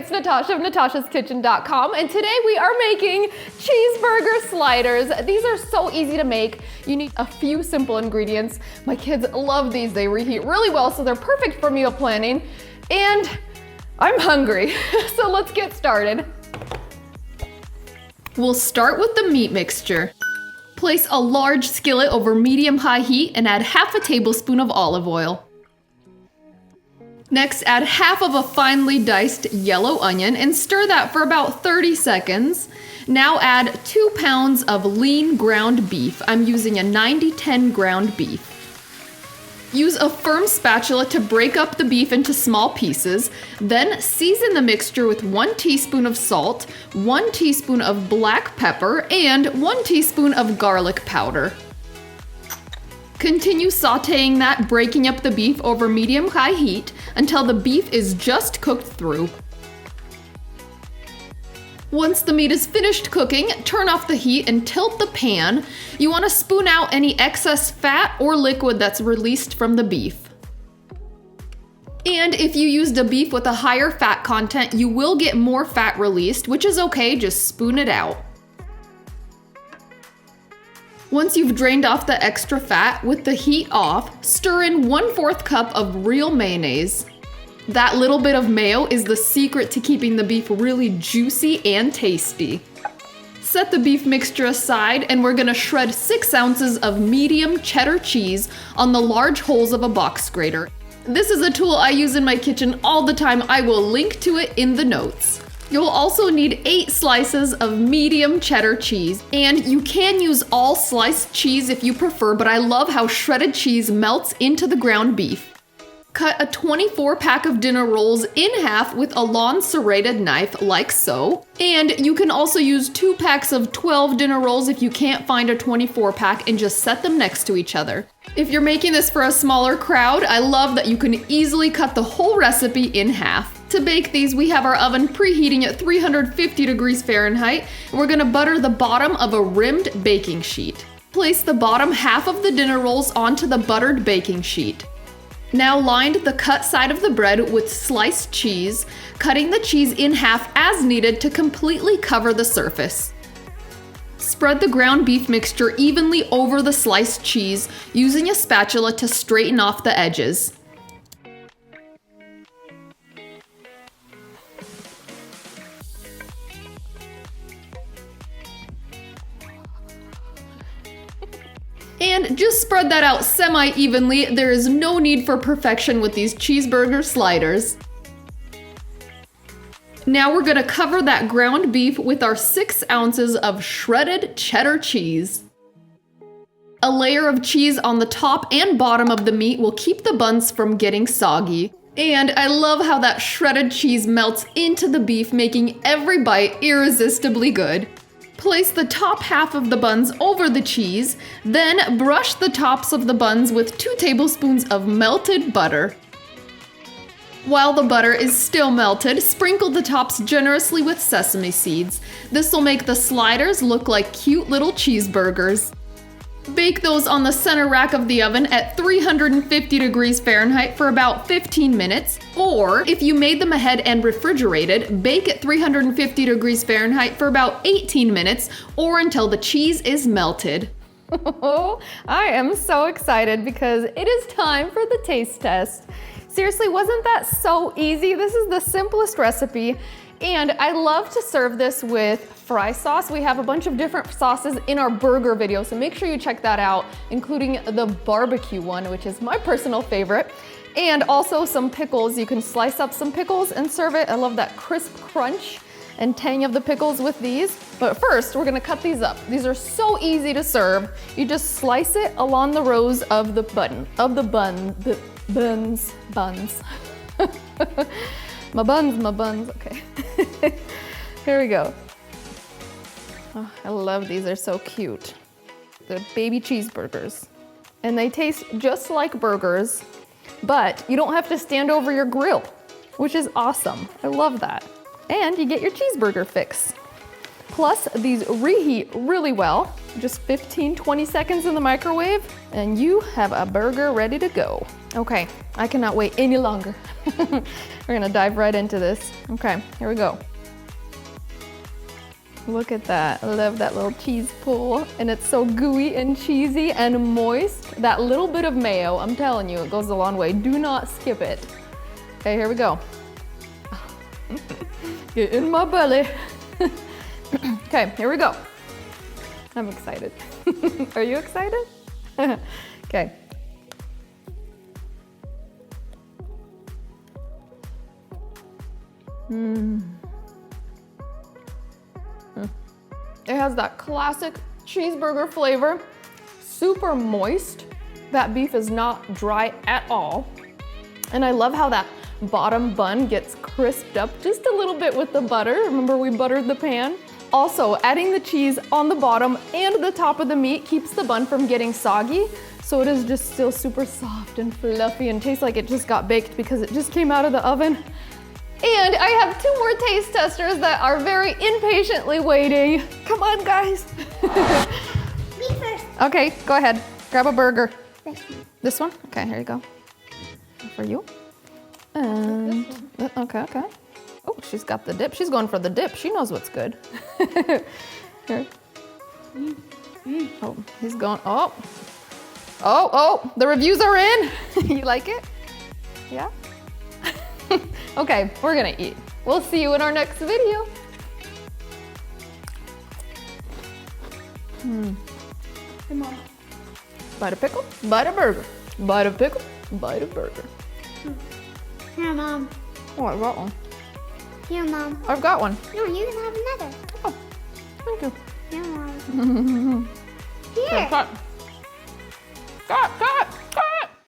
it's Natasha of natashaskitchen.com, and today we are making cheeseburger sliders. These are so easy to make. You need a few simple ingredients. My kids love these. They reheat really well, so they're perfect for meal planning. And I'm hungry, so let's get started. We'll start with the meat mixture. Place a large skillet over medium-high heat and add half a tablespoon of olive oil. Next, add half of a finely diced yellow onion and stir that for about 30 seconds. Now add 2 pounds of lean ground beef. I'm using a 90-10 ground beef. Use a firm spatula to break up the beef into small pieces. Then season the mixture with 1 teaspoon of salt, 1 teaspoon of black pepper, and 1 teaspoon of garlic powder. Continue sauteing that, breaking up the beef over medium-high heat until the beef is just cooked through. Once the meat is finished cooking, turn off the heat and tilt the pan. You want to spoon out any excess fat or liquid that's released from the beef. And if you used a beef with a higher fat content, you will get more fat released, which is okay, just spoon it out. Once you've drained off the extra fat, with the heat off, stir in 1/4 cup of real mayonnaise. That little bit of mayo is the secret to keeping the beef really juicy and tasty. Set the beef mixture aside, and we're gonna shred 6 ounces of medium cheddar cheese on the large holes of a box grater. This is a tool I use in my kitchen all the time. I will link to it in the notes. You'll also need 8 slices of medium cheddar cheese, and you can use all sliced cheese if you prefer, but I love how shredded cheese melts into the ground beef. Cut a 24 pack of dinner rolls in half with a lawn serrated knife like so, and you can also use 2 packs of 12 dinner rolls if you can't find a 24 pack and just set them next to each other. If you're making this for a smaller crowd, I love that you can easily cut the whole recipe in half. To bake these, we have our oven preheating at 350 degrees Fahrenheit, and we're gonna butter the bottom of a rimmed baking sheet. Place the bottom half of the dinner rolls onto the buttered baking sheet. Now line the cut side of the bread with sliced cheese, cutting the cheese in half as needed to completely cover the surface. Spread the ground beef mixture evenly over the sliced cheese, using a spatula to straighten off the edges. And just spread that out semi-evenly. There is no need for perfection with these cheeseburger sliders. Now we're gonna cover that ground beef with our 6 ounces of shredded cheddar cheese. A layer of cheese on the top and bottom of the meat will keep the buns from getting soggy. And I love how that shredded cheese melts into the beef, making every bite irresistibly good. Place the top half of the buns over the cheese, then brush the tops of the buns with 2 tablespoons of melted butter. While the butter is still melted, sprinkle the tops generously with sesame seeds. This will make the sliders look like cute little cheeseburgers. Bake those on the center rack of the oven at 350 degrees Fahrenheit for about 15 minutes, or if you made them ahead and refrigerated, bake at 350 degrees Fahrenheit for about 18 minutes or until the cheese is melted. I am so excited because it is time for the taste test. Seriously, wasn't that so easy? This is the simplest recipe, and I love to serve this with fry sauce. We have a bunch of different sauces in our burger video, so make sure you check that out, including the barbecue one, which is my personal favorite, and also some pickles. You can slice up some pickles and serve it. I love that crisp crunch and tang of the pickles with these. But first, we're gonna cut these up. These are so easy to serve. You just slice it along the rows of the buns. My buns, okay. Here we go. Oh, I love these, they're so cute. The baby cheeseburgers. And they taste just like burgers, but you don't have to stand over your grill, which is awesome. I love that. And you get your cheeseburger fix. Plus, these reheat really well. Just 15-20 seconds in the microwave, and you have a burger ready to go. Okay, I cannot wait any longer. We're gonna dive right into this. Okay, here we go. Look at that. I love that little cheese pull, and it's so gooey and cheesy and moist. That little bit of mayo, I'm telling you, it goes a long way. Do not skip it. Okay, here we go. Get in my belly. Okay, here we go. I'm excited. Are you excited? Okay. It has that classic cheeseburger flavor, super moist. That beef is not dry at all. And I love how that bottom bun gets crisped up just a little bit with the butter. Remember we buttered the pan? Also, adding the cheese on the bottom and the top of the meat keeps the bun from getting soggy. So it is just still super soft and fluffy and tastes like it just got baked because it just came out of the oven. And I have 2 more taste testers that are very impatiently waiting. Come on, guys. Me first. Okay, go ahead. Grab a burger. This one. This one? Okay, here you go. For you. And, okay. Oh, she's got the dip. She's going for the dip. She knows what's good. Here. Oh, he's going, oh, the reviews are in. You like it? Yeah? Okay, we're gonna eat. We'll see you in our next video. Hey, Mom. Bite of pickle, bite of burger. Bite of pickle, bite of burger. Here, Mom. Oh, I got one. Here, Mom. I've got one. No, you can have another. Oh, thank you. Here, Mom. Here. Cut.